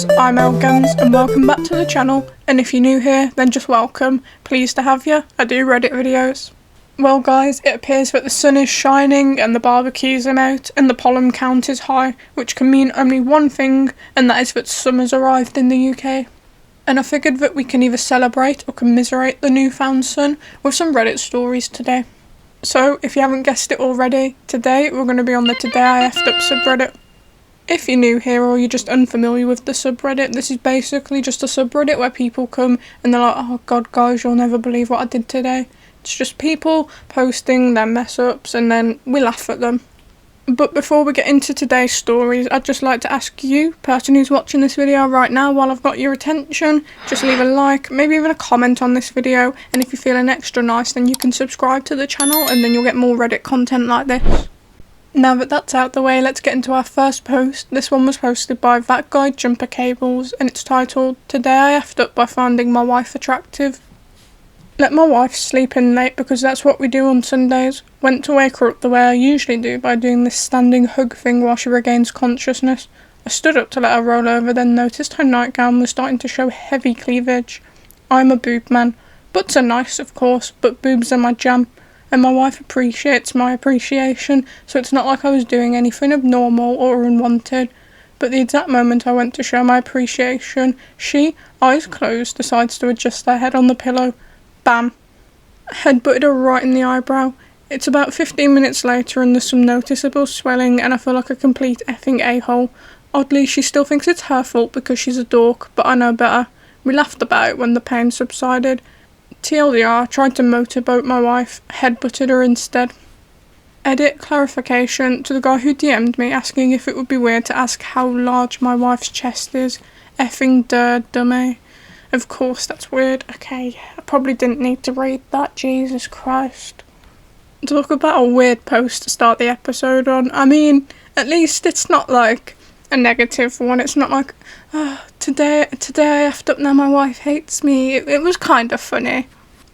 guys, I'm Elgems and welcome back to the channel, and if you're new here then just welcome, pleased to have you. I do Reddit videos. Well guys, it appears that the sun is shining and the barbecues are out and the pollen count is high, which can mean only one thing, and that is that summer's arrived in the UK. And I figured that we can either celebrate or commiserate the newfound sun with some Reddit stories today. So if you haven't guessed it already, today we're going to be on the Today I Effed Up subreddit. If you're new here or you're just unfamiliar with the subreddit, this is basically just a subreddit where people come and they're like, oh god guys, you'll never believe what I did today. It's just people posting their mess ups and then we laugh at them. But before we get into today's stories, I'd just like to ask you, person who's watching this video right now, while I've got your attention, just leave a like, maybe even a comment on this video, and if you're feeling extra nice then you can subscribe to the channel and then you'll get more Reddit content like this. Now that that's out the way, let's get into our first post. This one was posted by That Guy Jumper Cables and it's titled, Today I Effed Up by Finding My Wife Attractive. Let my wife sleep in late because that's what we do on Sundays. Went to wake her up the way I usually do by doing this standing hug thing while she regains consciousness. I stood up to let her roll over, then noticed her nightgown was starting to show heavy cleavage. I'm a boob man. Butts are nice of course, but boobs are my jam. And my wife appreciates my appreciation, so it's not like I was doing anything abnormal or unwanted. But the exact moment I went to show my appreciation, she, eyes closed, decides to adjust her head on the pillow. Bam. Head butted her right in the eyebrow. It's about 15 minutes later and there's some noticeable swelling and I feel like a complete effing a-hole. Oddly, she still thinks it's her fault because she's a dork, but I know better. We laughed about it when the pain subsided. TLDR, tried to motorboat my wife, headbutted her instead. Edit clarification to the guy who DM'd me asking if it would be weird to ask how large my wife's chest is. Effing dummy. Of course that's weird. Okay, I probably didn't need to read that, Jesus Christ. Talk about a weird post to start the episode on. I mean, at least it's not like a negative one. It's not like, oh, today I effed up, now my wife hates me. It was kind of funny.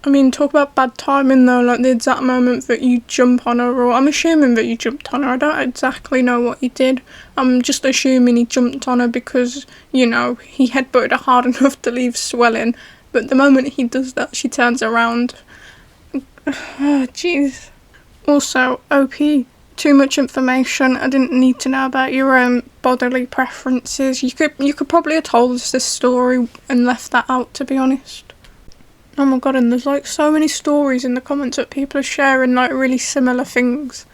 I mean, talk about bad timing though, like the exact moment that you jump on her, or I'm assuming that you jumped on her. I don't exactly know what he did. I'm just assuming he jumped on her because, you know, he headbutted her hard enough to leave swelling. But the moment he does that, she turns around. Oh, jeez. Also, OP. Too much information. I didn't need to know about your own bodily preferences. You could probably have told us this story and left that out, to be honest. Oh my god, and there's like so many stories in the comments that people are sharing like really similar things.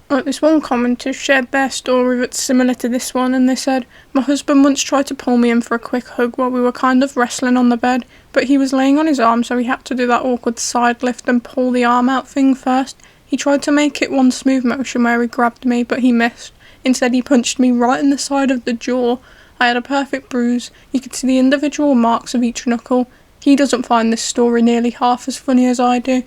Like this one commenter shared their story that's similar to this one and they said, my husband once tried to pull me in for a quick hug while we were kind of wrestling on the bed, but he was laying on his arm so he had to do that awkward side lift and pull the arm out thing first. He tried to make it one smooth motion where he grabbed me, but he missed. Instead he punched me right in the side of the jaw. I had a perfect bruise. You could see the individual marks of each knuckle. He doesn't find this story nearly half as funny as I do.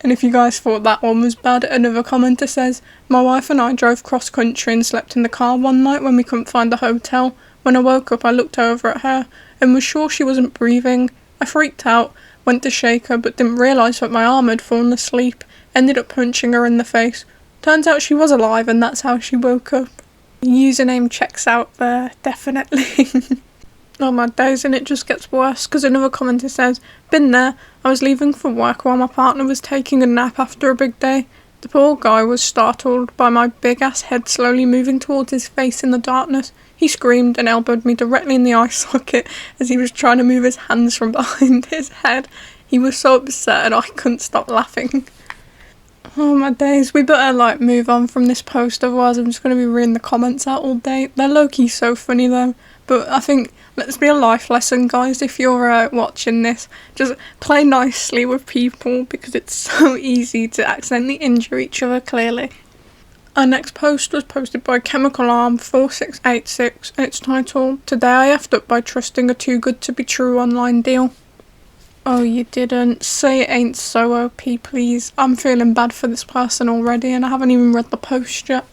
And if you guys thought that one was bad, another commenter says, my wife and I drove cross country and slept in the car one night when we couldn't find a hotel. When I woke up I looked over at her and was sure she wasn't breathing. I freaked out, went to shake her but didn't realise that my arm had fallen asleep. Ended up punching her in the face. Turns out she was alive and that's how she woke up. Username checks out there, definitely. Oh my days, and it just gets worse because another commenter says, been there, I was leaving for work while my partner was taking a nap after a big day. The poor guy was startled by my big ass head slowly moving towards his face in the darkness. He screamed and elbowed me directly in the eye socket as he was trying to move his hands from behind his head. He was so upset and I couldn't stop laughing. Oh my days, we better like move on from this post, otherwise I'm just going to be reading the comments out all day. They're low-key so funny though, but I think let's be a life lesson guys, if you're watching this, just play nicely with people because it's so easy to accidentally injure each other clearly. Our next post was posted by Chemical Arm 4686 and it's titled, Today I effed up by trusting a too good to be true online deal. Oh, you didn't. Say it ain't so OP, please. I'm feeling bad for this person already and I haven't even read the post yet.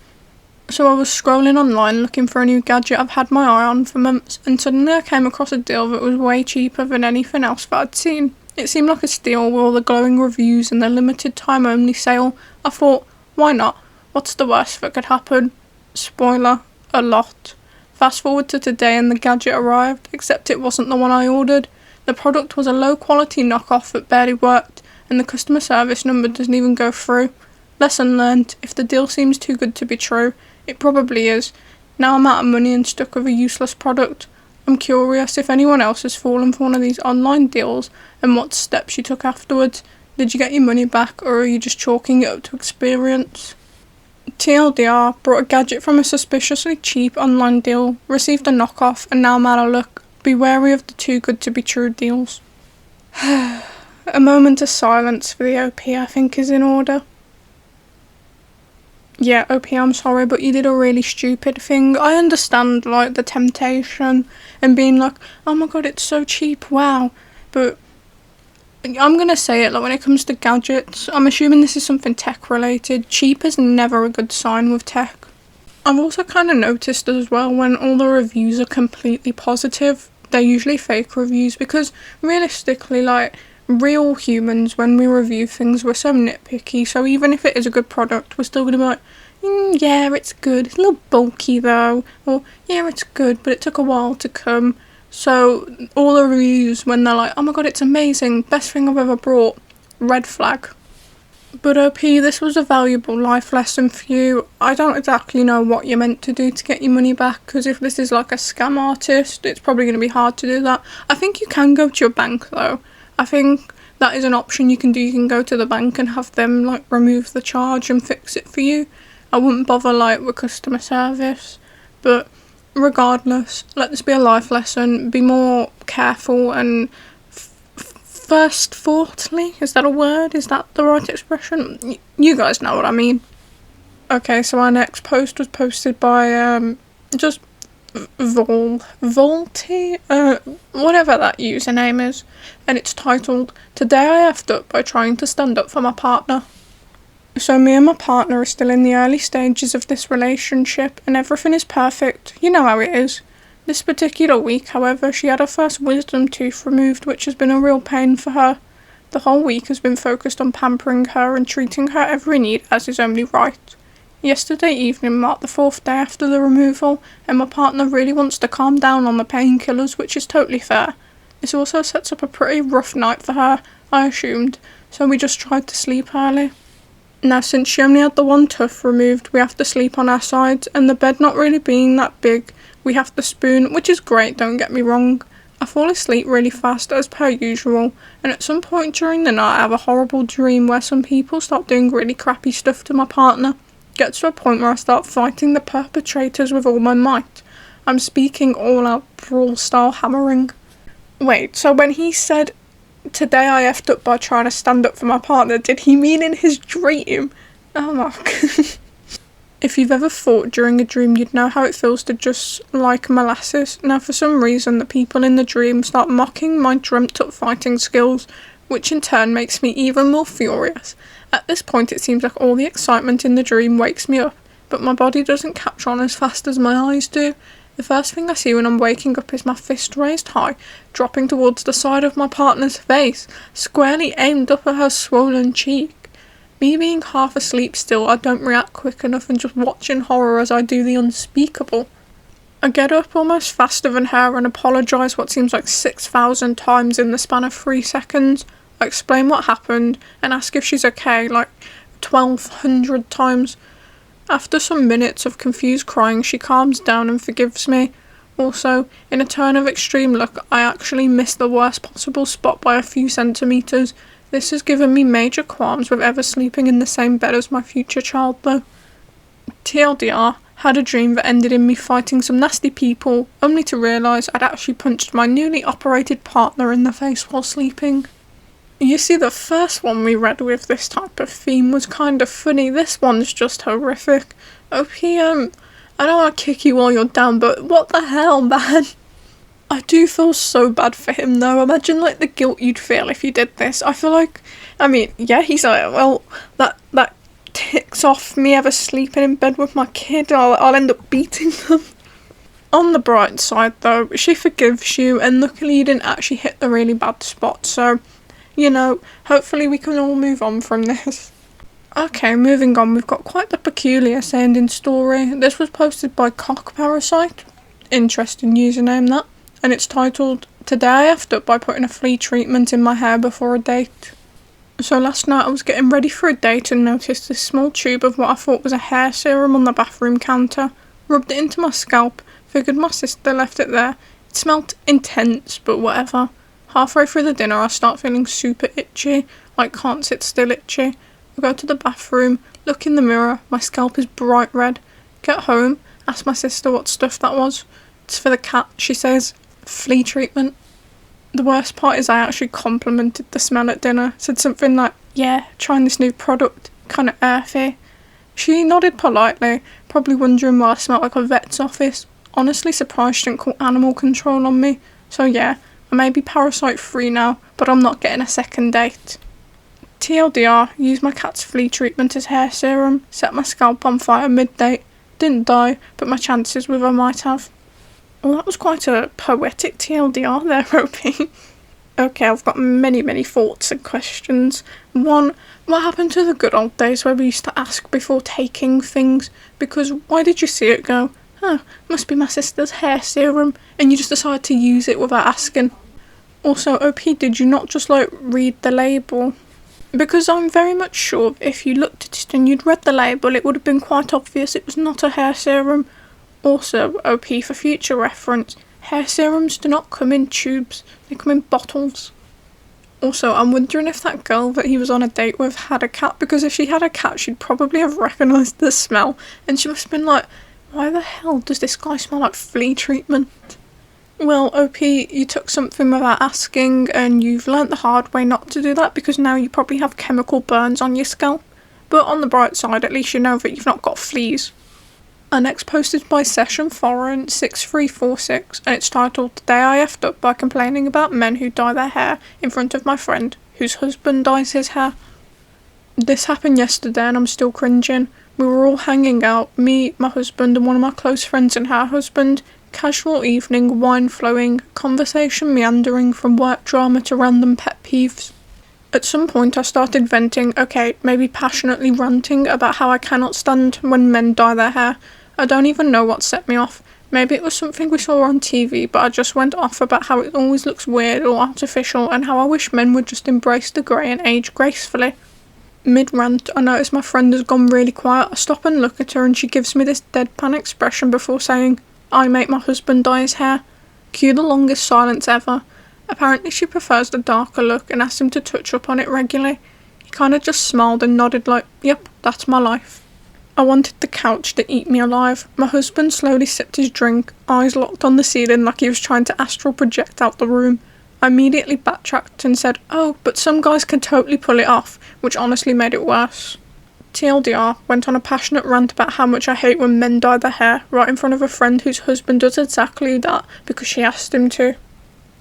So I was scrolling online looking for a new gadget I've had my eye on for months and suddenly I came across a deal that was way cheaper than anything else that I'd seen. It seemed like a steal with all the glowing reviews and the limited time only sale. I thought, why not? What's the worst that could happen? Spoiler, a lot. Fast forward to today and the gadget arrived, except it wasn't the one I ordered. The product was a low quality knockoff that barely worked, and the customer service number doesn't even go through. Lesson learned, if the deal seems too good to be true, it probably is. Now I'm out of money and stuck with a useless product. I'm curious if anyone else has fallen for one of these online deals and what steps you took afterwards. Did you get your money back, or are you just chalking it up to experience? TLDR, brought a gadget from a suspiciously cheap online deal, received a knockoff, and now I'm out of luck. Be wary of the too good to be true deals. A moment of silence for the OP, I think, is in order. Yeah, OP, I'm sorry, but you did a really stupid thing. I understand, like, the temptation and being like, oh my god, it's so cheap, wow. But I'm gonna say it, like, when it comes to gadgets, I'm assuming this is something tech related. Cheap is never a good sign with tech. I've also kind of noticed as well, when all the reviews are completely positive, they're usually fake reviews, because realistically, like, real humans, when we review things, we're so nitpicky, so even if it is a good product, we're still gonna be like, yeah, it's good, it's a little bulky though, or yeah, it's good, but it took a while to come. So all the reviews, when they're like, oh my god, it's amazing, best thing I've ever bought, red flag. But OP, this was a valuable life lesson for you. I don't exactly know what you're meant to do to get your money back, because if this is like a scam artist, it's probably going to be hard to do that. I think you can go to your bank though. I think that is an option you can do. You can go to the bank and have them like remove the charge and fix it for you. I wouldn't bother like with customer service, but regardless, let this be a life lesson. Be more careful and first thoughtly. Is that a word? Is that the right expression? You guys know what I mean. Okay, so our next post was posted by just Volty, whatever that username is, and it's titled, Today I effed up by trying to stand up for my partner. So me and my partner are still in the early stages of this relationship, and everything is perfect. You know how it is. This particular week, however, she had her first wisdom tooth removed, which has been a real pain for her. The whole week has been focused on pampering her and treating her every need as is only right. Yesterday evening marked the 4th day after the removal, and my partner really wants to calm down on the painkillers, which is totally fair. This also sets up a pretty rough night for her, I assumed, so we just tried to sleep early. Now, since she only had the one tooth removed, we have to sleep on our sides, and the bed not really being that big, we have to spoon, which is great, don't get me wrong. I fall asleep really fast as per usual, and at some point during the night I have a horrible dream where some people start doing really crappy stuff to my partner. Gets to a point where I start fighting the perpetrators with all my might. I'm speaking all out brawl style hammering. Wait, so when he said, today I effed up by trying to stand up for my partner, did he mean in his dream? Oh my god. If you've ever fought during a dream, you'd know how it feels to just like molasses. Now for some reason the people in the dream start mocking my dreamt up fighting skills, which in turn makes me even more furious. At this point it seems like all the excitement in the dream wakes me up, but my body doesn't catch on as fast as my eyes do. The first thing I see when I'm waking up is my fist raised high, dropping towards the side of my partner's face, squarely aimed up at her swollen cheek. Me being half asleep still, I don't react quick enough and just watch in horror as I do the unspeakable. I get up almost faster than her and apologise what seems like 6,000 times in the span of 3 seconds. I explain what happened and ask if she's okay, like 1,200 times. After some minutes of confused crying, she calms down and forgives me. Also, in a turn of extreme luck, I actually missed the worst possible spot by a few centimetres. This has given me major qualms with ever sleeping in the same bed as my future child though. TLDR, had a dream that ended in me fighting some nasty people, only to realise I'd actually punched my newly operated partner in the face while sleeping. You see, the first one we read with this type of theme was kind of funny. This one's just horrific. OP, I don't want to kick you while you're down, but what the hell, man? I do feel so bad for him though. Imagine like the guilt you'd feel if you did this. I feel like, I mean, yeah, he's like, well, that ticks off me ever sleeping in bed with my kid. I'll end up beating them. On the bright side though, she forgives you, and luckily you didn't actually hit the really bad spot, so you know, hopefully we can all move on from this. Okay, moving on, we've got quite the peculiar sounding story. This was posted by Cock Parasite. Interesting username that. And it's titled, "Today I effed up by putting a flea treatment in my hair before a date." So last night I was getting ready for a date and noticed this small tube of what I thought was a hair serum on the bathroom counter. Rubbed it into my scalp, figured my sister left it there. It smelled intense, but whatever. Halfway through the dinner I start feeling super itchy, like can't sit still itchy. I go to the bathroom, look in the mirror, my scalp is bright red. Get home, ask my sister what stuff that was. It's for the cat, she says. Flea treatment. The worst part is I actually complimented the smell at dinner, said something like, "Yeah, trying this new product, kinda earthy." She nodded politely, probably wondering why I smelled like a vet's office. Honestly surprised she didn't call animal control on me. So yeah, I may be parasite free now, but I'm not getting a second date. TLDR, used my cat's flea treatment as hair serum, set my scalp on fire mid-date. Didn't die, but my chances with her might have. Well, that was quite a poetic TLDR there, OP. Okay, I've got many thoughts and questions. One, what happened to the good old days where we used to ask before taking things? Because why did you see it go, must be my sister's hair serum, and you just decided to use it without asking? Also, OP, did you not just, read the label? Because I'm very much sure if you looked at it and you'd read the label, it would have been quite obvious it was not a hair serum. Also, OP, for future reference, hair serums do not come in tubes, they come in bottles. Also, I'm wondering if that girl that he was on a date with had a cat, because if she had a cat, she'd probably have recognised the smell, and she must have been like, why the hell does this guy smell like flea treatment? Well, OP, you took something without asking, and you've learnt the hard way not to do that, because now you probably have chemical burns on your scalp. But on the bright side, at least you know that you've not got fleas. Our next post is by Session Foreign 6346, and it's titled, "Today I effed up by complaining about men who dye their hair in front of my friend, whose husband dyes his hair." This happened yesterday and I'm still cringing. We were all hanging out, me, my husband, and one of my close friends and her husband. Casual evening, wine flowing, conversation meandering from work drama to random pet peeves. At some point I started venting, okay, maybe passionately ranting about how I cannot stand when men dye their hair. I don't even know what set me off. Maybe it was something we saw on TV, but I just went off about how it always looks weird or artificial and how I wish men would just embrace the grey and age gracefully. Mid-rant, I notice my friend has gone really quiet. I stop and look at her and she gives me this deadpan expression before saying, "I make my husband dye his hair." Cue the longest silence ever. Apparently she prefers the darker look and asked him to touch up on it regularly. He kinda just smiled and nodded like, "Yep, that's my life." I wanted the couch to eat me alive. My husband slowly sipped his drink, eyes locked on the ceiling like he was trying to astral project out the room. I immediately backtracked and said, "Oh, but some guys can totally pull it off," which honestly made it worse. TLDR went on a passionate rant about how much I hate when men dye their hair right in front of a friend whose husband does exactly that because she asked him to.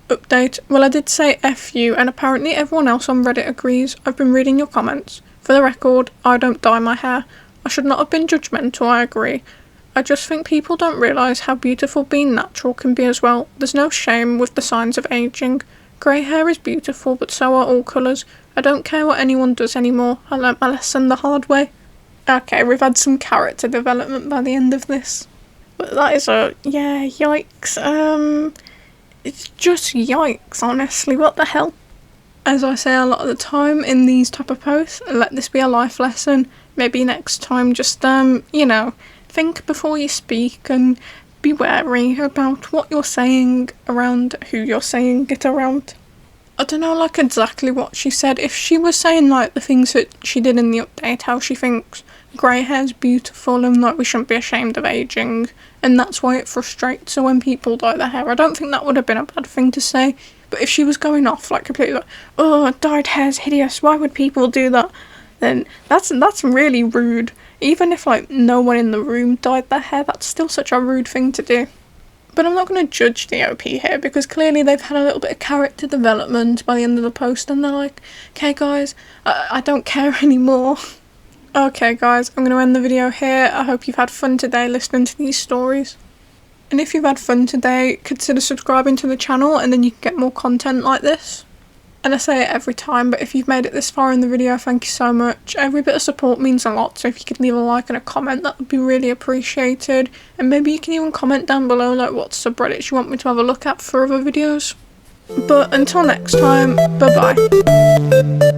Update, well I did say F you and apparently everyone else on Reddit agrees. I've been reading your comments. For the record, I don't dye my hair. I should not have been judgmental, I agree. I just think people don't realise how beautiful being natural can be as well. There's no shame with the signs of ageing. Grey hair is beautiful, but so are all colours. I don't care what anyone does anymore. I learnt my lesson the hard way. Okay, we've had some character development by the end of this. But that is yikes. It's just yikes, honestly, what the hell? As I say a lot of the time in these type of posts, let this be a life lesson. Maybe next time just, think before you speak and be wary about what you're saying around who you're saying it around. I don't know, exactly what she said. If she was saying, the things that she did in the update, how she thinks grey hair's beautiful and, we shouldn't be ashamed of ageing, and that's why it frustrates her when people dye their hair, I don't think that would have been a bad thing to say. But if she was going off, completely oh, dyed hair's hideous, why would people do that? Then that's really rude. Even if, no one in the room dyed their hair, that's still such a rude thing to do. But I'm not going to judge the OP here, because clearly they've had a little bit of character development by the end of the post, and they're like, okay guys, I don't care anymore. Okay guys, I'm going to end the video here. I hope you've had fun today listening to these stories. And if you've had fun today, consider subscribing to the channel and then you can get more content like this. And I say it every time, but if you've made it this far in the video, thank you so much. Every bit of support means a lot, so if you could leave a like and a comment, that would be really appreciated. And maybe you can even comment down below like what subreddits you want me to have a look at for other videos. But until next time, bye bye.